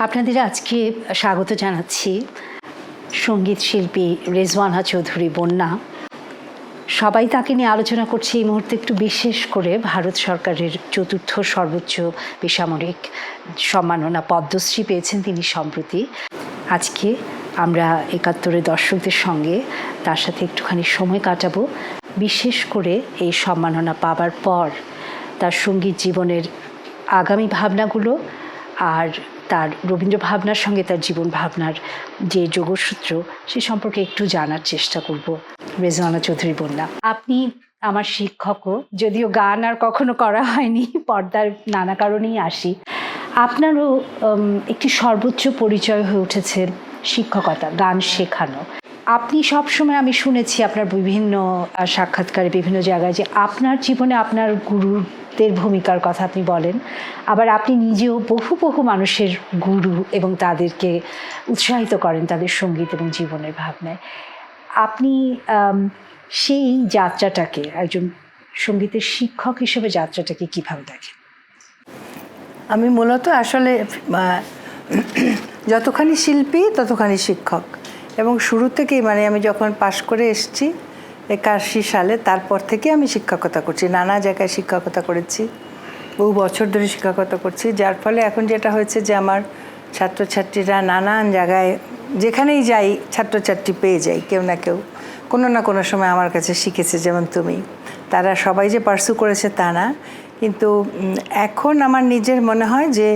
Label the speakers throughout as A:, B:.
A: আপনাদের আজকে স্বাগত জানাচ্ছি সঙ্গীত শিল্পী রেজওয়ানা চৌধুরী বন্যা। সবাই তাকে নিয়ে আলোচনা করছে এই মুহূর্তে, একটু বিশেষ করে ভারত সরকারের চতুর্থ সর্বোচ্চ বেসামরিক সম্মাননা পদ্মশ্রী পেয়েছেন তিনি সম্প্রতি। আজকে আমরা ৭১-এর দর্শকদের সঙ্গে তার সাথে একটুখানি সময় কাটাবো, বিশেষ করে এই সম্মাননা পাবার পর তার সঙ্গীত জীবনের আগামী ভাবনাগুলো আর তার রবীন্দ্র ভাবনার সঙ্গে তার জীবন ভাবনার যে যোগসূত্র সে সম্পর্কে একটু জানার চেষ্টা করব। রেজওয়ানা চৌধুরী বন্যা, আপনি আমার শিক্ষকও, যদিও গান আর কখনো করা হয়নি, পর্দার নানা কারণেই আসি। আপনারও একটি সর্বোচ্চ পরিচয় হয়ে উঠেছে শিক্ষকতা, গান শেখানো। আপনি সবসময়, আমি শুনেছি আপনার বিভিন্ন সাক্ষাৎকারে বিভিন্ন জায়গায়, যে আপনার জীবনে আপনার গুরুদের ভূমিকার কথা আপনি বলেন। আবার আপনি নিজেও বহু বহু মানুষের গুরু এবং তাদেরকে উৎসাহিত করেন তাদের সঙ্গীত এবং জীবনের ভাবনায়। আপনি সেই যাত্রাটাকে, একজন সঙ্গীতের শিক্ষক হিসেবে যাত্রাটাকে কীভাবে দেখেন?
B: আমি মূলত আসলে যতখানি শিল্পী ততখানি শিক্ষক, এবং শুরু থেকেই আমি যখন পাশ করে এসেছি ৮১ সালে, তারপর থেকে আমি শিক্ষকতা করছি, নানা জায়গায় শিক্ষকতা করেছি, বহু বছর ধরে শিক্ষকতা করছি। যার ফলে এখন যেটা হয়েছে যে আমার ছাত্রছাত্রীরা নানান জায়গায় যেখানেই যাই ছাত্রছাত্রী পেয়ে যাই, কেউ না কেউ কোনো না কোনো সময় আমার কাছে শিখেছে। যেমন তুমি, তারা সবাই যে পার্সু করেছে তা না, কিন্তু এখন আমার নিজের মনে হয় যে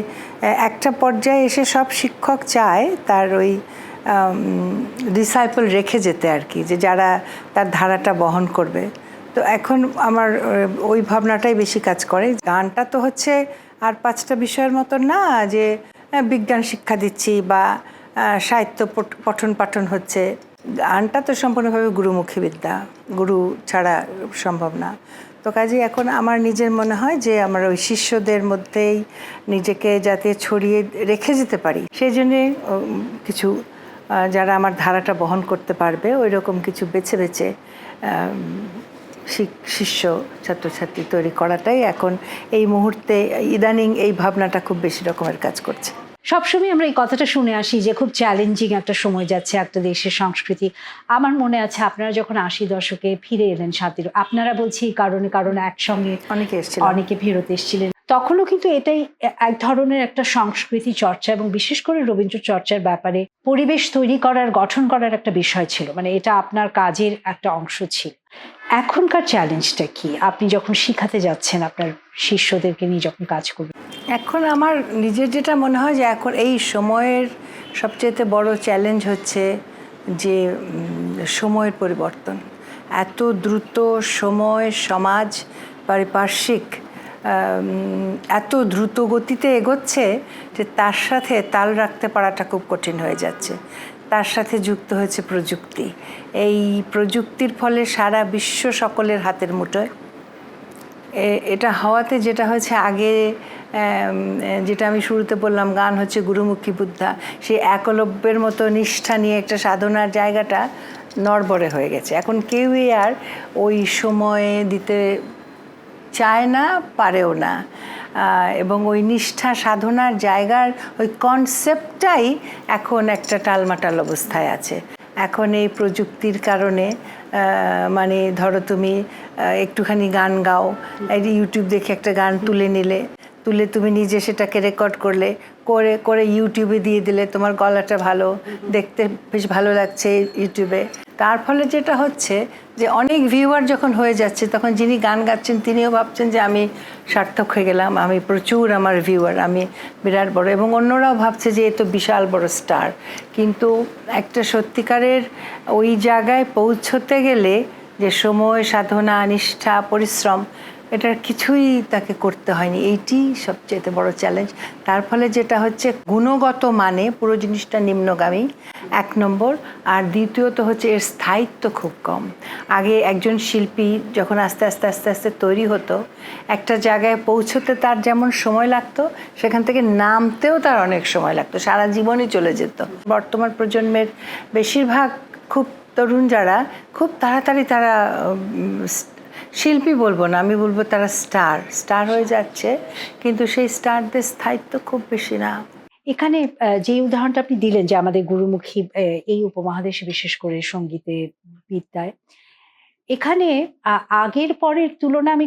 B: একটা পর্যায়ে এসে সব শিক্ষক চায় তার ওই ডিসাইপল রেখে যেতে আর কি, যে যারা তার ধারাটা বহন করবে। তো এখন আমার ওই ভাবনাটাই বেশি কাজ করে। গানটা তো হচ্ছে আর ৫টা বিষয়ের মতো না যে বিজ্ঞান শিক্ষা দিচ্ছি বা সাহিত্য পঠন পাঠন হচ্ছে। গানটা তো সম্পূর্ণভাবে গুরুমুখী বিদ্যা, গুরু ছাড়া সম্ভব না। তো কাজেই এখন আমার নিজের মনে হয় যে আমার ওই শিষ্যদের মধ্যেই নিজেকে যাতে ছড়িয়ে রেখে যেতে পারি, সেই জন্যে কিছু যারা আমার ধারাটা বহন করতে পারবে ওই রকম কিছু বেছে বেছে শিষ্য ছাত্রছাত্রী তৈরি করাটাই এখন এই মুহূর্তে ইদানিং এই ভাবনাটা খুব বেশি রকমের কাজ করছে।
A: সবসময় আমরা এই কথাটা শুনে আসি যে খুব চ্যালেঞ্জিং একটা সময় যাচ্ছে একটা দেশের সংস্কৃতি। আমার মনে আছে আপনারা যখন ৮০ দশকে ফিরে এলেন সাথীর, আপনারা বলছি এই কারণে একসঙ্গে অনেকে ফেরত এসেছিলেন, তখনও কিন্তু এটাই এক ধরনের একটা সংস্কৃতি চর্চা এবং বিশেষ করে রবীন্দ্র চর্চার ব্যাপারে পরিবেশ তৈরি করার, গঠন করার একটা বিষয় ছিল, এটা আপনার কাজের একটা অংশ ছিল। এখনকার চ্যালেঞ্জটা কি, আপনি যখন শিখাতে যাচ্ছেন আপনার শিষ্যদেরকে নিয়ে যখন কাজ করবেন?
B: এখন আমার নিজের যেটা মনে হয় যে এখন এই সময়ের সবচেয়ে বড় চ্যালেঞ্জ হচ্ছে যে সময়ের পরিবর্তন। এত দ্রুত সময়, সমাজ, পারিপার্শ্বিক এত দ্রুত গতিতে এগোচ্ছে যে তার সাথে তাল রাখতে পারাটা খুব কঠিন হয়ে যাচ্ছে। তার সাথে যুক্ত হয়েছে প্রযুক্তি। এই প্রযুক্তির ফলে সারা বিশ্ব সকলের হাতের মুঠোয়। এটা হওয়াতে যেটা হয়েছে, আগে যেটা আমি শুরুতে বললাম, গান হচ্ছে গুরুমুখী বুদ্ধা, সেই একলব্যের মতো নিষ্ঠা নিয়ে একটা সাধনার জায়গাটা নড়বড়ে হয়ে গেছে। এখন কেউই আর ওই সময়ে দিতে চায় না, পারেও না, এবং ওই নিষ্ঠা সাধনার জায়গার ওই কনসেপ্টটাই এখন একটা টালমাটাল অবস্থায় আছে। এখন এই প্রযুক্তির কারণে ধরো তুমি একটুখানি গান গাও, ইউটিউব দেখে একটা গান তুলে তুমি নিজে সেটাকে রেকর্ড করে ইউটিউবে দিয়ে দিলে, তোমার গলাটা ভালো, দেখতে বেশ ভালো লাগছে ইউটিউবে। তার ফলে যেটা হচ্ছে যে অনেক ভিউয়ার যখন হয়ে যাচ্ছে, তখন যিনি গান গাচ্ছেন তিনিও ভাবছেন যে আমি সার্থক হয়ে গেলাম, আমি প্রচুর আমার ভিউয়ার, আমি বিরাট বড়, এবং অন্যরাও ভাবছে যে এ তো বিশাল বড় স্টার। কিন্তু একটা সত্যিকারের ওই জায়গায় পৌঁছতে গেলে যে সময়, সাধনা, নিষ্ঠা, পরিশ্রম, এটার কিছুই তাকে করতে হয়নি। এইটি সবচেয়ে বড় চ্যালেঞ্জ। তার ফলে যেটা হচ্ছে গুণগত মানে পুরো জিনিসটা নিম্নগামী, ১ নম্বর। আর দ্বিতীয়ত হচ্ছে এর স্থায়িত্ব খুব কম। আগে একজন শিল্পী যখন আস্তে আস্তে তৈরি হতো, একটা জায়গায় পৌঁছতে তার যেমন সময় লাগতো, সেখান থেকে নামতেও তার অনেক সময় লাগতো, সারা জীবনই চলে যেত। বর্তমান প্রজন্মের বেশিরভাগ খুব তরুণ যারা, খুব তাড়াতাড়ি তারা শিল্পী বলবো না, আমি বলবো তারা স্টার হয়ে যাচ্ছে, কিন্তু সেই স্টারদের স্থায়িত্ব খুব বেশি না।
A: এখানে যে উদাহরণটা আপনি দিলেন যে আমাদের গুরুমুখী এই উপমহাদেশে বিশেষ করে সঙ্গীতে, বিদ্যায়, এখানে আগের পরের তুলনা আমি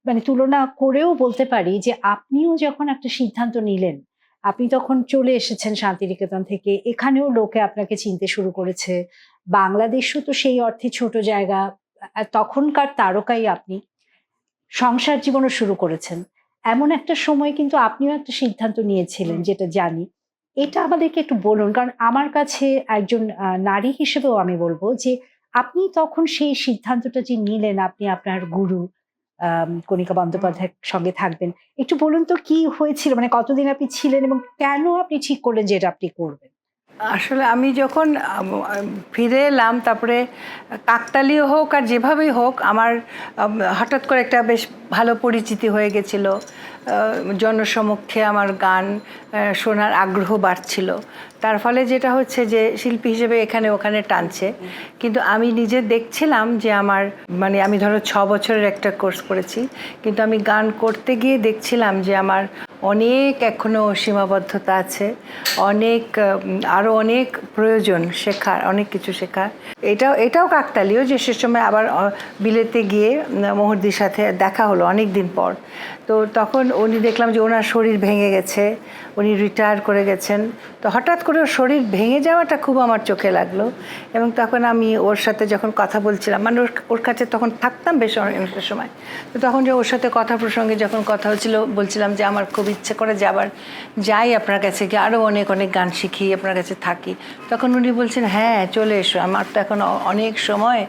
A: মানে তুলনা করেও বলতে পারি যে আপনিও যখন একটা সিদ্ধান্ত নিলেন, আপনি তখন চলে এসেছেন শান্তিনিকেতন থেকে। এখানেও লোকে আপনাকে চিনতে শুরু করেছে। বাংলাদেশও তো সেই অর্থে ছোট জায়গা। তখনকার তারকাই আপনি। সংসার জীবনও শুরু করেছেন। এমন একটা সময় কিন্তু আপনিও একটা সিদ্ধান্ত নিয়েছিলেন যেটা জানি। এটা আমাদেরকে একটু বলুন। কারণ আমার কাছে একজন নারী হিসেবেও আমি বলব যে আপনি তখন সেই সিদ্ধান্তটা যে নিলেন আপনি আপনার গুরু কণিকা বন্দ্যোপাধ্যায়ের সঙ্গে থাকবেন। একটু বলুন তো কি হয়েছিল? মানে কতদিন আপনি ছিলেন এবং কেন আপনি ঠিক করলেন যে এটা আপনি করবেন?
B: আসলে আমি যখন ফিরে এলাম, তারপরে কাকতালীয় হোক আর যেভাবেই হোক, আমার হঠাৎ করে একটা বেশ ভালো পরিচিতি হয়ে গেছিলো। জনসমক্ষে আমার গান শোনার আগ্রহ বাড়ছিল। তার ফলে যেটা হচ্ছে যে শিল্পী হিসেবে এখানে ওখানে টানছে, কিন্তু আমি নিজে দেখছিলাম যে আমার মানে আমি ধরো 6 বছরের একটা কোর্স করেছি, কিন্তু আমি গান করতে গিয়ে দেখছিলাম যে আমার অনেক এখনও সীমাবদ্ধতা আছে, অনেক আরও অনেক প্রয়োজন শেখার, অনেক কিছু শেখার। এটাও কাকতালীয় যে সে সময় আবার বিলেতে গিয়ে মোহরদির সাথে দেখা হলো অনেক দিন পর। তো তখন উনি দেখলাম যে ওনার শরীর ভেঙে গেছে, উনি রিটায়ার করে গেছেন। তো হঠাৎ করে ওর শরীর ভেঙে যাওয়াটা খুব আমার চোখে লাগলো। এবং তখন আমি ওর সাথে যখন কথা বলছিলাম, মানে ওর কাছে তখন থাকতাম বেশ অনেকটা সময়, তো তখন যে ওর সাথে কথা প্রসঙ্গে যখন কথা হচ্ছিল, বলছিলাম যে আমার খুব ইচ্ছে করে যাই আপনার কাছে গিয়ে আরও অনেক অনেক গান শিখি, আপনার কাছে থাকি। তখন উনি বলছেন, হ্যাঁ চলে এসো, আমার তো এখন অনেক সময়,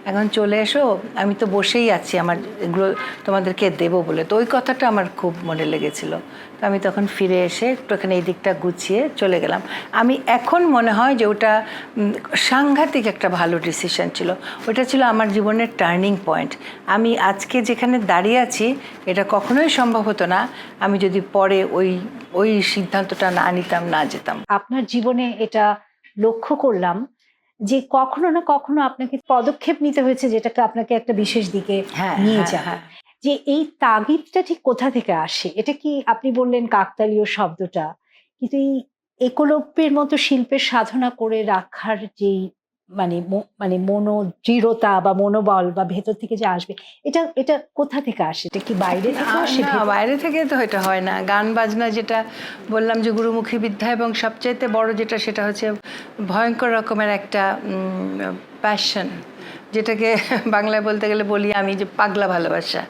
B: এখন চলে এসো, আমি তো বসেই আছি, আমার এগুলো তোমাদেরকে দেবো বলে। তো ওই কথাটা আমার খুব মনে লেগেছিল। তো আমি তখন ফিরে এসে একটুখানি এই দিকটা গুছিয়ে চলে গেলাম। আমি এখন মনে হয় যে ওটা সাংঘাতিক একটা ভালো ডিসিশন ছিল। ওটা ছিল আমার জীবনের টার্নিং পয়েন্ট। আমি আজকে যেখানে দাঁড়িয়ে আছি এটা কখনোই সম্ভব হতো না আমি যদি পরে ওই সিদ্ধান্তটা না নিতাম, না যেতাম।
A: আপনার জীবনে এটা লক্ষ্য করলাম যে কখনো না কখনো আপনাকে পদক্ষেপ নিতে হয়েছে যেটাকে আপনাকে একটা বিশেষ দিকে নিয়ে যাবে। যে এই তাগিদটা ঠিক কোথা থেকে আসে? এটা কি আপনি বললেন কাকতালীয় শব্দটা, কিন্তু এই একলব্যের মতো শিল্পের সাধনা করে রাখার যেই মানে মনোদৃঢ়তা বা মনোবল বা ভেতর থেকে যে আসবে, এটা কোথা থেকে আসে? এটা কি বাইরে থেকে আসে?
B: না, বাইরে থেকে তো এটা হয় না। গান বাজনা যেটা বললাম যে গুরুমুখী বিদ্যা, এবং সবচাইতে বড় যেটা সেটা হচ্ছে ভয়ঙ্কর রকমের একটা প্যাশন, যেটাকে বাংলায় বলতে গেলে বলি আমি যে পাগলা ভালোবাসা।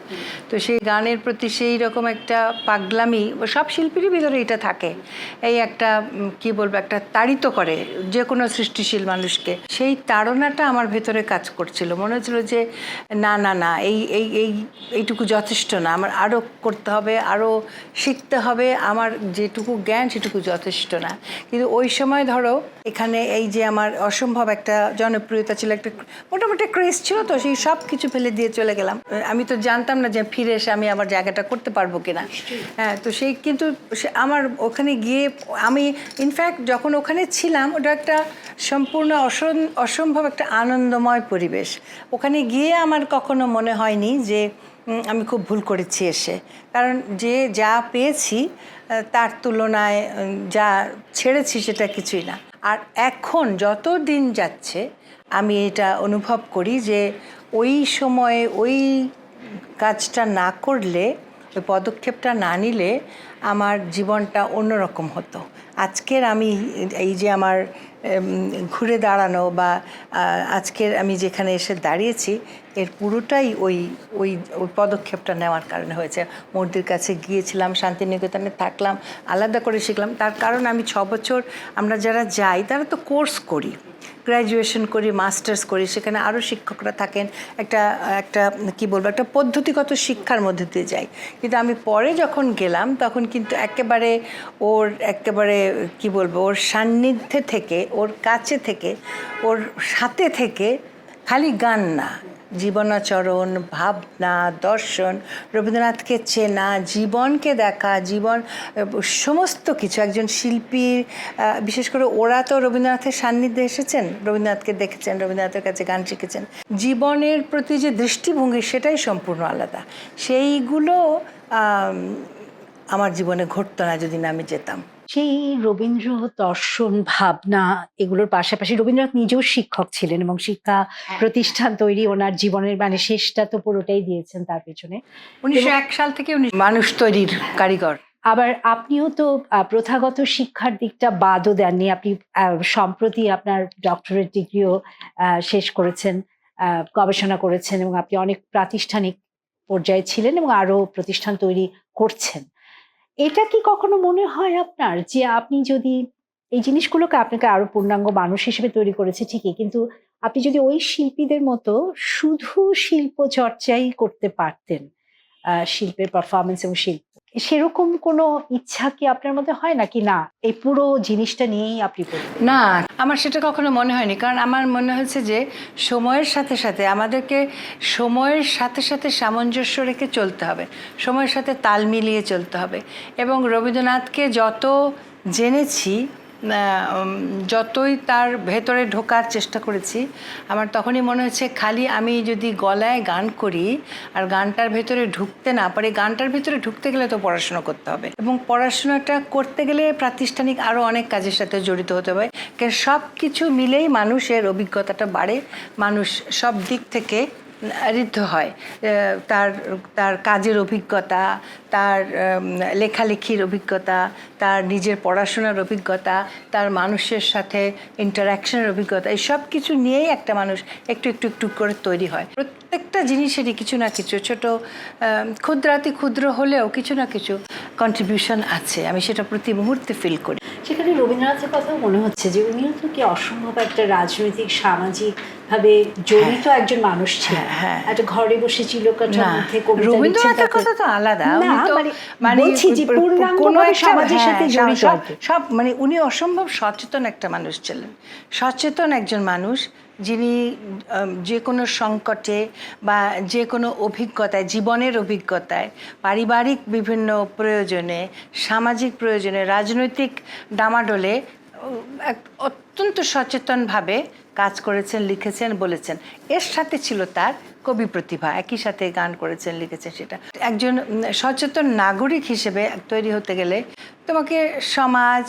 B: তো সেই গানের প্রতি সেই রকম একটা পাগলামি সব শিল্পীরই ভিতরে এটা থাকে। এই একটা কি বলবো, একটা তাড়িত করে যে কোনো সৃষ্টিশীল মানুষকে। সেই তাড়নাটা আমার ভেতরে কাজ করছিল। মনে হচ্ছিল যে না না না, এইটুকু যথেষ্ট না, আমার আরও করতে হবে, আরও শিখতে হবে, আমার যেটুকু জ্ঞান সেটুকু যথেষ্ট না। কিন্তু ওই সময় ধরো এখানে এই যে আমার অসম্ভব একটা জনপ্রিয়তা ছিল, একটা মোটামুটি ক্রেজ ছিল, তো সেই সব কিছু ফেলে দিয়ে চলে গেলাম। আমি তো জানতাম না যে ফিরে এসে আমি আমার জায়গাটা করতে পারবো কিনা। হ্যাঁ, তো সেই কিন্তু আমার ওখানে গিয়ে আমি ইনফ্যাক্ট যখন ওখানে ছিলাম ওটা একটা সম্পূর্ণ অসম্ভব একটা আনন্দময় পরিবেশ। ওখানে গিয়ে আমার কখনো মনে হয়নি যে আমি খুব ভুল করেছি এসে, কারণ যে যা পেয়েছি তার তুলনায় যা ছেড়েছি সেটা কিছুই না। আর এখন যত দিন যাচ্ছে আমি এটা অনুভব করি যে ওই সময়ে ওই কাজটা না করলে, ওই পদক্ষেপটা না নিলে আমার জীবনটা অন্যরকম হতো। আজকের আমি এই যে আমার ঘুরে দাঁড়ানো বা আজকের আমি যেখানে এসে দাঁড়িয়েছি এর পুরোটাই ওই ওই ওই পদক্ষেপটা নেওয়ার কারণে হয়েছে। মোদির কাছে গিয়েছিলাম, শান্তিনিকেতনে থাকলাম, আলাদা করে শিখলাম। তার কারণ আমি 6 বছর আমরা যারা যাই তারা তো কোর্স করি, গ্র্যাজুয়েশন করি, মাস্টার্স করি, সেখানে আরও শিক্ষকরা থাকেন, একটা একটা কী বলবো, একটা পদ্ধতিগত শিক্ষার মধ্যে দিয়ে যাই। কিন্তু আমি পরে যখন গেলাম তখন কিন্তু একেবারে কী বলবো, ওর সান্নিধ্যে থেকে, ওর কাছে থেকে, ওর সাথে থেকে খালি গান না, জীবনাচরণ, ভাবনা, দর্শন, রবীন্দ্রনাথকে চেনা, জীবনকে দেখা, জীবন সমস্ত কিছু একজন শিল্পীর, বিশেষ করে ওরা তো রবীন্দ্রনাথের সান্নিধ্যে এসেছেন, রবীন্দ্রনাথকে দেখেছেন, রবীন্দ্রনাথের কাছে গান শিখেছেন, জীবনের প্রতি যে দৃষ্টিভঙ্গি সেটাই সম্পূর্ণ আলাদা। সেইগুলো আমার জীবনে ঘটতো না যদি না আমি যেতাম।
A: সেই রবীন্দ্র দর্শন ভাবনা এগুলোর পাশাপাশি রবীন্দ্রনাথ নিজেও শিক্ষক ছিলেন এবং শিক্ষা প্রতিষ্ঠান তৈরি ওনার জীবনের মানে শেষটা তো পুরোটাই দিয়েছেন তার পেছনে।
B: 1901 সাল থেকে উনি মানুষ তৈরির কারিগর।
A: আবার আপনিও তো প্রথাগত শিক্ষার দিকটা বাদও দেননি। আপনি সম্প্রতি আপনার ডক্টরেট ডিগ্রিও শেষ করেছেন, গবেষণা করেছেন এবং আপনি অনেক প্রাতিষ্ঠানিক পর্যায়ে ছিলেন এবং আরো প্রতিষ্ঠান তৈরি করছেন। এটা কি কখনো মনে হয় আপনার যে আপনি যদি এই জিনিসগুলোকে আপনাকে আরো পূর্ণাঙ্গ মানুষ হিসেবে তৈরি করেছে ঠিকই, কিন্তু আপনি যদি ওই শিল্পীদের মতো শুধু শিল্প চর্চাই করতে পারতেন, শিল্পের পারফরমেন্স এবং শিল্প, সেরকম কোনো ইচ্ছা কি আপনার মধ্যে হয় নাকি না এই পুরো জিনিসটা নিয়েই আপনি পড়বেন?
B: না, আমার সেটা কখনো মনে হয়নি, কারণ আমার মনে হয়েছে যে সময়ের সাথে সাথে আমাদেরকে সময়ের সাথে সাথে সামঞ্জস্য রেখে চলতে হবে, সময়ের সাথে তাল মিলিয়ে চলতে হবে। এবং রবীন্দ্রনাথকে যত জেনেছি, যতই তার ভেতরে ঢোকার চেষ্টা করেছি, আমার তখনই মনে হচ্ছে খালি আমি যদি গলায় গান করি আর গানটার ভেতরে ঢুকতে না পারি, গানটার ভেতরে ঢুকতে গেলে তো পড়াশোনা করতে হবে, এবং পড়াশোনাটা করতে গেলে প্রাতিষ্ঠানিক আরও অনেক কাজের সাথে জড়িত হতে হবে। কারণ সব কিছু মিলেই মানুষের অভিজ্ঞতাটা বাড়ে, মানুষ সব দিক থেকে ঋদ্ধ হয়। তার তার কাজের অভিজ্ঞতা, তার লেখালেখির অভিজ্ঞতা, তার নিজের পড়াশোনার অভিজ্ঞতা, তার মানুষের সাথে ইন্টারাকশনের অভিজ্ঞতা, এই সব কিছু নিয়েই একটা মানুষ একটু একটু একটু করে তৈরি হয়। প্রত্যেকটা জিনিসেরই কিছু না কিছু ছোট ক্ষুদ্রাতি ক্ষুদ্র হলেও কিছু না কিছু কন্ট্রিবিউশন আছে, আমি সেটা প্রতি মুহূর্তে ফিল করি।
A: সেখানে রবীন্দ্রনাথের কথাও মনে হচ্ছে যে উনিও তো কি অসম্ভব একটা রাজনৈতিক সামাজিক ভাবে জড়িত একজন মানুষ ছিলেন, একটা ঘরে বসে চিলকাঠার মধ্যে কবিতা লিখছেন।
B: রবীন্দ্রনাথের কথা তো আলাদা, উনি তো
A: বলছি যে পূর্ণাঙ্গভাবে সমাজের সাথে জড়িত
B: সব, মানে উনি অসম্ভব সচেতন একটা মানুষ ছিলেন, সচেতন একজন মানুষ, যিনি যে কোনো সংকটে বা যে কোনো অভিজ্ঞতায়, জীবনের অভিজ্ঞতায়, পারিবারিক বিভিন্ন প্রয়োজনে, সামাজিক প্রয়োজনে, রাজনৈতিক ডামাডোলে এক অত্যন্ত সচেতনভাবে কাজ করেছেন, লিখেছেন, বলেছেন। এর সাথে ছিল তার কবি প্রতিভা, একই সাথে গান করেছেন, লিখেছেন। সেটা একজন সচেতন নাগরিক হিসেবে তৈরি হতে গেলে তোমাকে সমাজ,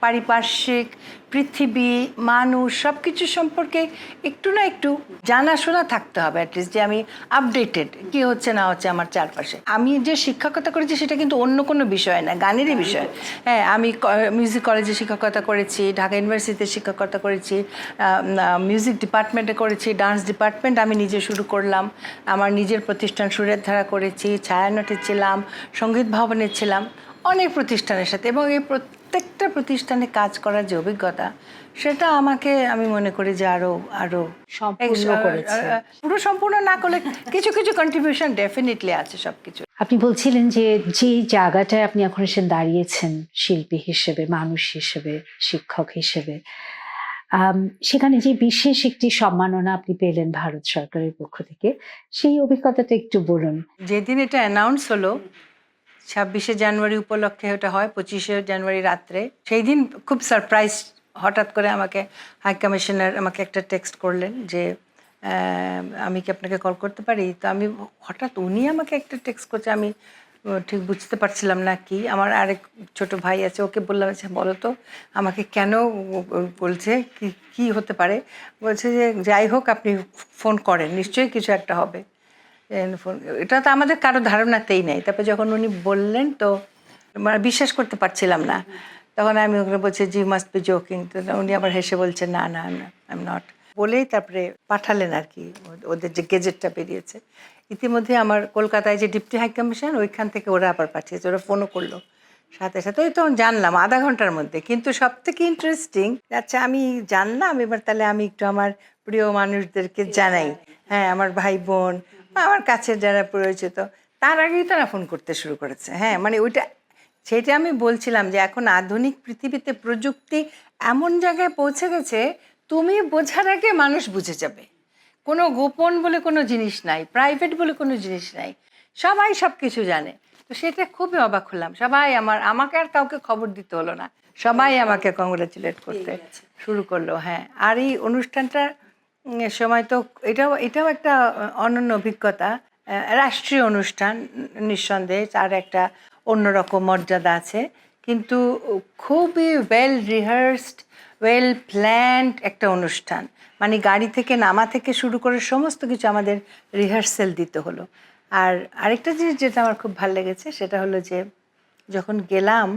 B: পারিপার্শ্বিক, পৃথিবী, মানুষ সব কিছু সম্পর্কে একটু না একটু জানাশোনা থাকতে হবে, অ্যাটলিস্ট যে আমি আপডেটেড কী হচ্ছে না হচ্ছে আমার চারপাশে। আমি যে শিক্ষকতা করেছি সেটা কিন্তু অন্য কোনো বিষয় না, গানেরই বিষয়। হ্যাঁ, আমি মিউজিক কলেজে শিক্ষকতা করেছি, ঢাকা ইউনিভার্সিটিতে শিক্ষকতা করেছি, মিউজিক ডিপার্টমেন্টে করেছি, ডান্স ডিপার্টমেন্ট আমি নিজে শুরু করলাম, আমার নিজের প্রতিষ্ঠান সুরের ধারা করেছি, ছায়ানটে ছিলাম, সঙ্গীত ভবনে ছিলাম, অনেক প্রতিষ্ঠানের সাথে। এবং এই প্রত্যেকটা প্রতিষ্ঠানে কাজ করার যে অভিজ্ঞতা, সেটা আমাকে, আমি মনে করি যে আরো পুরো সম্পূর্ণ না করলে কিছু কিছু কন্ট্রিবিউশন ডেফিনেটলি আছে সবকিছু।
A: আপনি বলছিলেন যে যে জায়গাটায় আপনি এখন এসে দাঁড়িয়েছেন শিল্পী হিসেবে, মানুষ হিসেবে, শিক্ষক হিসেবে, সেখানে যে বিশেষ একটি সম্মাননা আপনি পেলেন ভারত সরকারের পক্ষ থেকে, সেই অভিজ্ঞতাটা একটু বলুন।
B: যেদিন এটা অ্যানাউন্স হলো 26শে জানুয়ারি উপলক্ষে, ওটা হয় 25শে জানুয়ারি রাত্রে, সেই দিন খুব সারপ্রাইজ, হঠাৎ করে আমাকে হাই কমিশনার আমাকে একটা টেক্সট করলেন যে আমি কি আপনাকে কল করতে পারি। তো আমি হঠাৎ, উনি আমাকে একটা টেক্সট করছে, আমি ঠিক বুঝতে পারছিলাম না কি। আমার আরেক ছোট ভাই আছে, ওকে বললাম আচ্ছা বলো তো আমাকে কেন বলছে, কি হতে পারে। বলছে যে যাই হোক আপনি ফোন করেন, নিশ্চয়ই কিছু একটা হবে। এটা তো আমাদের কারো ধারণাতেই নেই। তারপরে যখন উনি বললেন তো বিশ্বাস করতে পারছিলাম না। তখন আমি ওকে বলছি জি মাস্ট বি জোকিং। তো উনি আবার হেসে বলছেন না না আই এম নট, বলেই তারপরে পাঠালেন আর কি, ওদের যে গেজেটটা বেরিয়েছে। ইতিমধ্যে আমার কলকাতায় যে ডিপটি হাই কমিশন, ওইখান থেকে ওরা আবার পাঠিয়েছে, ওরা ফোনও করলো সাথে সাথে। ওই তখন জানলাম আধা ঘন্টার মধ্যে। কিন্তু সব থেকে ইন্টারেস্টিং, আচ্ছা আমি জানলাম, এবার তাহলে আমি একটু আমার প্রিয় মানুষদেরকে জানাই, হ্যাঁ আমার ভাই বোন, আমার কাছে যারা পরিচিত, তার আগেই তারা ফোন করতে শুরু করেছে। হ্যাঁ, মানে ওইটা, সেটা আমি বলছিলাম যে এখন আধুনিক পৃথিবীতে প্রযুক্তি এমন জায়গায় পৌঁছে গেছে, তুমি বোঝার আগে মানুষ বুঝে যাবে। কোনো গোপন বলে কোনো জিনিস নাই, প্রাইভেট বলে কোনো জিনিস নাই, সবাই সব কিছু জানে। তো সেটা খুবই অবাক হলাম। সবাই আমাকে আর কাউকে খবর দিতে হলো না, সবাই আমাকে কংগ্রাচুলেট করতে শুরু করলো। হ্যাঁ, আর এই অনুষ্ঠানটার সময় তো এটাও একটা অনন্য অভিজ্ঞতা। রাষ্ট্রীয় অনুষ্ঠান, নিঃসন্দেহে তার একটা অন্যরকম মর্যাদা আছে, কিন্তু খুবই ওয়েল রিহার্সড, ওয়েল প্ল্যান্ড একটা অনুষ্ঠান। মানে গাড়ি থেকে নামা থেকে শুরু করে সমস্ত কিছু আমাদের রিহার্সেল দিতে হলো। আর আরেকটা জিনিস যেটা আমার খুব ভালো লেগেছে সেটা হলো যে যখন গেলাম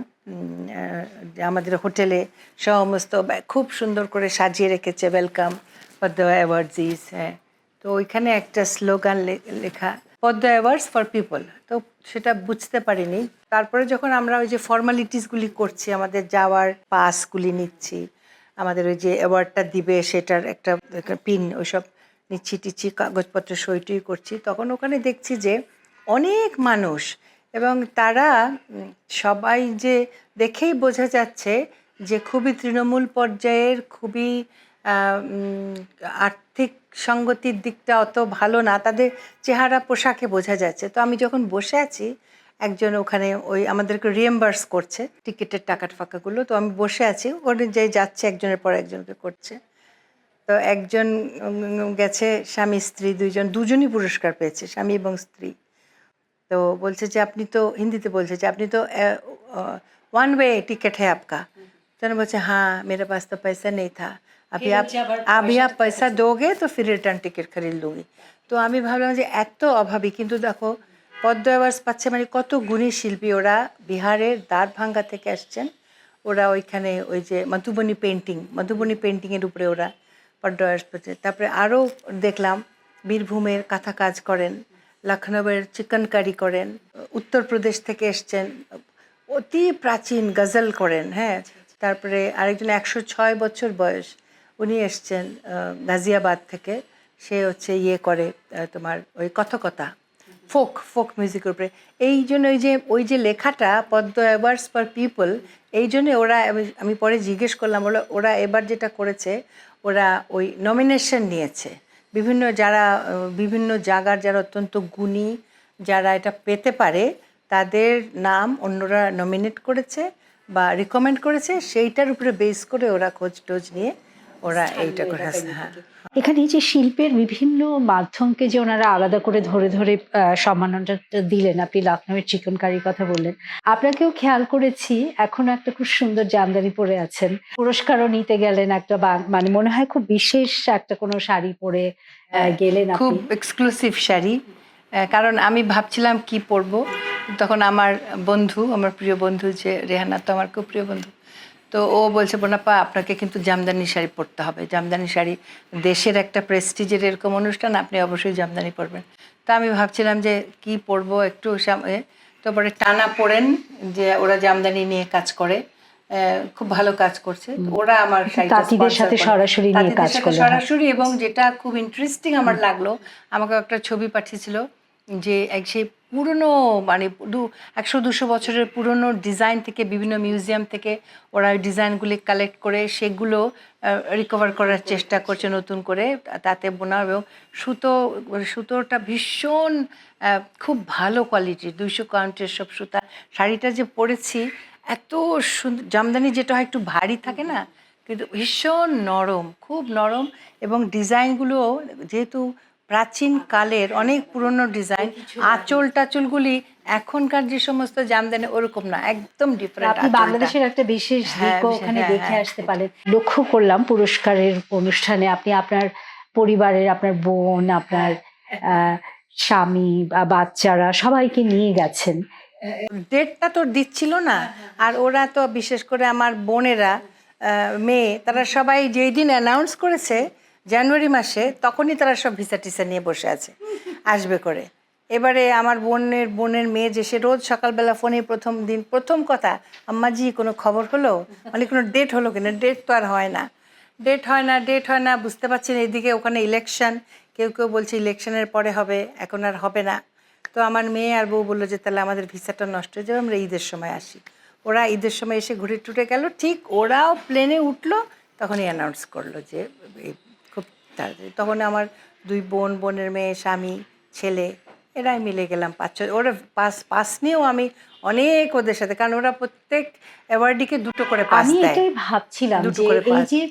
B: আমাদের হোটেলে সমস্ত খুব সুন্দর করে সাজিয়ে রেখেছে, ওয়েলকাম পদ্মা অ্যাওয়ার্ডস ইজ, হ্যাঁ, তো ওইখানে একটা স্লোগান লেখা, পদ্মা অ্যাওয়ার্ডস ফর পিপল। তো সেটা বুঝতে পারিনি। তারপরে যখন আমরা ওই যে ফর্মালিটিসগুলি করছি, আমাদের যাওয়ার পাসগুলি নিচ্ছি, আমাদের ওই যে অ্যাওয়ার্ডটা দিবে সেটার একটা পিন ওইসব নিচ্ছি টিচ্ছি, কাগজপত্র সইটই করছি, তখন ওখানে দেখছি যে অনেক মানুষ, এবং তারা সবাই যে দেখেই বোঝা যাচ্ছে যে খুবই তৃণমূল পর্যায়ের, খুবই আর্থিক সঙ্গতির দিকটা অত ভালো না, তাদের চেহারা পোশাকে বোঝা যাচ্ছে। তো আমি যখন বসে আছি, একজন ওখানে ওই আমাদেরকে রিএম্বার্স করছে টিকিটের ফাঁকাগুলো, তো আমি বসে আছি, ওখানে যে যাচ্ছে একজনের পর একজনকে করছে। তো একজন গেছে, স্বামী স্ত্রী দুজনই পুরস্কার পেয়েছে, স্বামী এবং স্ত্রী। तो बोलছে যে আপনি তো হিন্দিতে বলছে যে আপনি তো वन वे टिकट है आपका। तो मैंने बोलছে हाँ मेरे पास तो पैसा नहीं था, अभी आप पैसा दोगे तो फिर रिटर्न टिकट खरीद लूँगी। তো আমি ভাবলাম যে এত অভাবী, কিন্তু দেখো পদ্ম অ্যাওয়ার্ডস পাচ্ছে, মানে কত গুণী শিল্পী ওরা, বিহারের দ্বারভাঙ্গা থেকে আসছেন ওরা, ওইখানে ওই যে মধুবনী পেন্টিংয়ের উপরে ওরা পদ্ম অ্যাওয়ার্ডস পাচ্ছে। তারপরে আরও দেখলাম বীরভূমের কাঁথা কাজ করেন, লখনউয়ের চিকেন কারি করেন, উত্তরপ্রদেশ থেকে এসছেন, অতি প্রাচীন গজল করেন, হ্যাঁ। তারপরে আরেকজন 106 বছর বয়স, উনি এসছেন গাজিয়াবাদ থেকে, সে হচ্ছে ইয়ে করে তোমার ওই কথকতা, ফোক মিউজিকের উপরে। এই জন্য ওই যে লেখাটা পদ্ম অ্যাওয়ার্ডস ফর পিপল, এই জন্যে ওরা, আমি পরে জিজ্ঞেস করলাম, ওরা এবার যেটা করেছে, ওরা ওই নমিনেশন নিয়েছে বিভিন্ন জায়গার যারা অত্যন্ত গুণী, যারা এটা পেতে পারে, তাদের নাম অন্যরা নমিনেট করেছে বা রিকমেন্ড করেছে, সেইটার উপরে বেস করে ওরা খোঁজ টোজ নিয়ে ওরা এইটা করে। হ্যাঁ,
A: এখানে যে শিল্পের বিভিন্ন মাধ্যমকে যে ওনারা আলাদা করে ধরে ধরে সম্মাননাটা দিলেন, আপনি লখনউয়ের চিকেন কারির কথা বললেন, আপনাকেও খেয়াল করেছি এখনো একটা খুব সুন্দর জামদানি পরে আছেন, পুরস্কারও নিতে গেলেন একটা, মানে মনে হয় খুব বিশেষ একটা কোনো শাড়ি পরে গেলেন,
B: খুব এক্সক্লুসিভ শাড়ি। কারণ আমি ভাবছিলাম কি পরবো, তখন আমার প্রিয় বন্ধু যে রেহানা, তো আমার খুব প্রিয় বন্ধু, তো ও বলছে বোনাপা আপনাকে কিন্তু জামদানি শাড়ি পরতে হবে, জামদানি শাড়ি দেশের একটা প্রেস্টিজের এরকম অনুষ্ঠান, আপনি অবশ্যই জামদানি পরবেন। তো আমি ভাবছিলাম যে কি পরবো একটু, তো পরে টানা পড়েন যে ওরা জামদানি নিয়ে কাজ করে, খুব ভালো কাজ করছে ওরা, আমার
A: তাঁতিদের সাথে সরাসরি নিয়ে কাজ করে
B: সরাসরি। এবং যেটা খুব ইন্টারেস্টিং আমার লাগলো, আমাকে একটা ছবি পাঠিয়েছিল যে সেই পুরনো, মানে 100-200 বছরের পুরনো ডিজাইন থেকে, বিভিন্ন মিউজিয়াম থেকে ওরা ডিজাইনগুলি কালেক্ট করে সেগুলো রিকভার করার চেষ্টা করছে নতুন করে, তাতে বোনা, এবং সুতোটা ভীষণ খুব ভালো কোয়ালিটির, 200 কাউন্টের সব সুতা। শাড়িটা যে পরেছি এত সুন্দর, জামদানি যেটা হয় একটু ভারী থাকে না, কিন্তু ভীষণ নরম, খুব নরম, এবং ডিজাইনগুলো যেহেতু প্রাচীন কালের অনেক পুরনো ডিজাইন, টাচলগুলি এখনকার যে সমস্ত জামদানি ওরকম না, একদম ডিফারেন্ট।
A: আপনি বাংলাদেশের একটা বিশেষ দিক ওখানে দেখে আসতে পারেন। লক্ষ্য করলাম পুরস্কারের অনুষ্ঠানে আপনি আপনার পরিবারের, আপনার বোন, আপনার স্বামী বা বাচ্চারা সবাইকে নিয়ে গেছেন।
B: ডেটটা তো দিচ্ছিল না, আর ওরা তো বিশেষ করে আমার বোনেরা, মেয়ে, তারা সবাই যেই দিন অ্যানাউন্স করেছে জানুয়ারি মাসে, তখনই তারা সব ভিসা টিসা নিয়ে বসে আছে, আসবে করে। এবারে আমার বোনের মেয়ে যে, সে রোজ সকালবেলা ফোনে প্রথম কথা, আম্মাজি কোনো খবর হলো, মানে কোনো ডেট হলো কিনা, ডেট তো আর হয় না, বুঝতে পারছেন। এদিকে ওখানে ইলেকশন, কেউ বলছে ইলেকশনের পরে হবে, এখন আর হবে না। তো আমার মেয়ে আর বউ বললো যে তাহলে আমাদের ভিসাটা নষ্ট হয়ে যাবে, আমরা ঈদের সময় আসি। ওরা ঈদের সময় এসে ঘুরে টুরে গেল, ঠিক ওরাও প্লেনে উঠলো, তখনই অ্যানাউন্স করলো যে খুব তাড়াতাড়ি। তখন আমার 2 বোনের মেয়ে, স্বামী, ছেলে, এরাই মিলে গেলাম 5-6। ওরা পাস নিয়েও আমি অনেক ওদের সাথে, কারণ ওরা প্রত্যেক অ্যাওয়ার্ডিকে 2টো করে পাস দেয়।
A: আমি এটাই ভাবছিলাম যে এই যে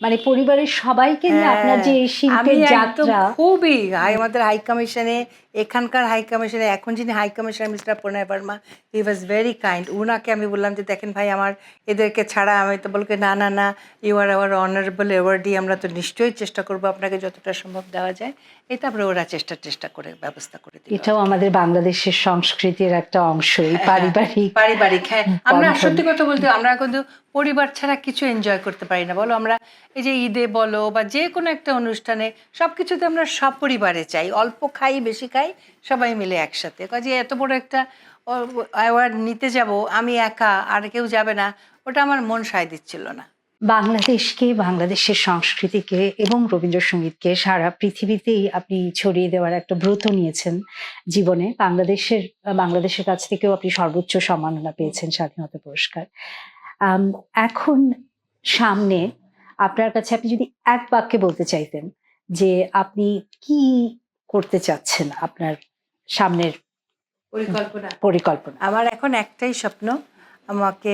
A: মানে পরিবারের সবাইকে নিয়ে আপনার যে শিল্পের যাত্রা,
B: খুবই আমাদের হাই কমিশনে এখানকার হাই কমিশনার, এখন যিনি high commissioner mister Pranay Verma, he was very kind. উনাকে আমি বললাম যে দেখেন ভাই, আমার এদেরকে ছাড়া, আমি তো বলকে না না না, you are our honourable awardee, আমরা তো নিশ্চয়ই চেষ্টা করবো আপনাকে যতটা সম্ভব দেওয়া যায়। এটা তারপরে ওরা চেষ্টা করে ব্যবস্থা করে দিল।
A: এটাও আমাদের বাংলাদেশের সংস্কৃতির একটা অংশ, এই
B: পারিবারিক, হ্যাঁ। আমরা
A: বন্ধন।
B: সত্যি কথা বলতে আমরা কিন্তু পরিবার ছাড়া কিছু এনজয় করতে পারি না বলো। আমরা এই যে ঈদে বলো বা যে কোনো একটা অনুষ্ঠানে সব কিছুতে আমরা সপরিবারে চাই, অল্প খাই বেশি খাই সবাই মিলে একসাথে। কাজে এত বড় একটা অ্যাওয়ার্ড নিতে যাব আমি একা, আর কেউ যাবে না, ওটা আমার মন সায় দিচ্ছিল না।
A: বাংলাদেশকে, বাংলাদেশের সংস্কৃতিকে এবং রবীন্দ্রসঙ্গীতকে সারা পৃথিবীতেই আপনি ছড়িয়ে দেওয়ার একটা ব্রত নিয়েছেন জীবনে। বাংলাদেশের কাছ থেকেও আপনি সর্বোচ্চ সম্মাননা পেয়েছেন, স্বাধীনতা পুরস্কার। এখন সামনে আপনার কাছে, আপনি যদি এক বাক্যে বলতে চাইতেন যে আপনি কি করতে চাচ্ছেন, আপনার সামনের পরিকল্পনা।
B: আমার এখন একটাই স্বপ্ন, আমাকে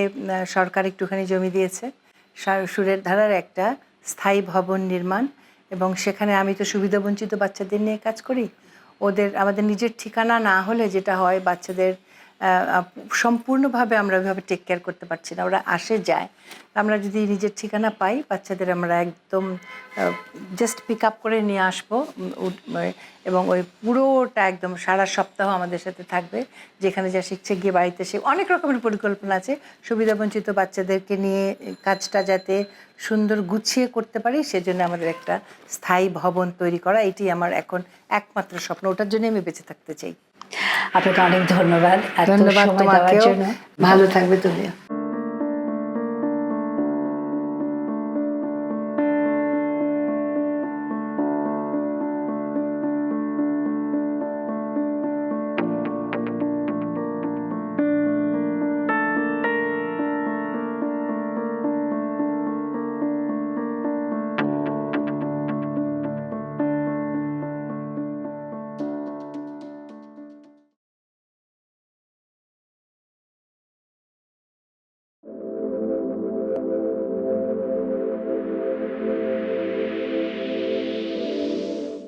B: সরকার একটুখানি জমি দিয়েছে, সুরের ধারার একটা স্থায়ী ভবন নির্মাণ, এবং সেখানে আমি তো সুবিধাবঞ্চিত বাচ্চাদের নিয়ে কাজ করি। আমাদের নিজের ঠিকানা না হলে যেটা হয়, বাচ্চাদের সম্পূর্ণভাবে আমরা ওইভাবে টেক কেয়ার করতে পারছি না, ওরা আসে যায়। আমরা যদি নিজের ঠিকানা পাই, বাচ্চাদের আমরা একদম জাস্ট পিক আপ করে নিয়ে আসবো, এবং ওই পুরোটা একদম সারা সপ্তাহ আমাদের সাথে থাকবে, যেখানে যা শিখছে গিয়ে বাড়িতে সে অনেক রকমের পরিকল্পনা আছে। সুবিধাবঞ্চিত বাচ্চাদেরকে নিয়ে কাজটা যাতে সুন্দর গুছিয়ে করতে পারি, সেজন্য আমাদের একটা স্থায়ী ভবন তৈরি করা, এটি আমার এখন একমাত্র স্বপ্ন, ওটার জন্য আমি বেঁচে থাকতে চাই।
A: আপনাকে অনেক ধন্যবাদ।
B: ধন্যবাদ তোমাকেও, ভালো থাকবে তুমিও।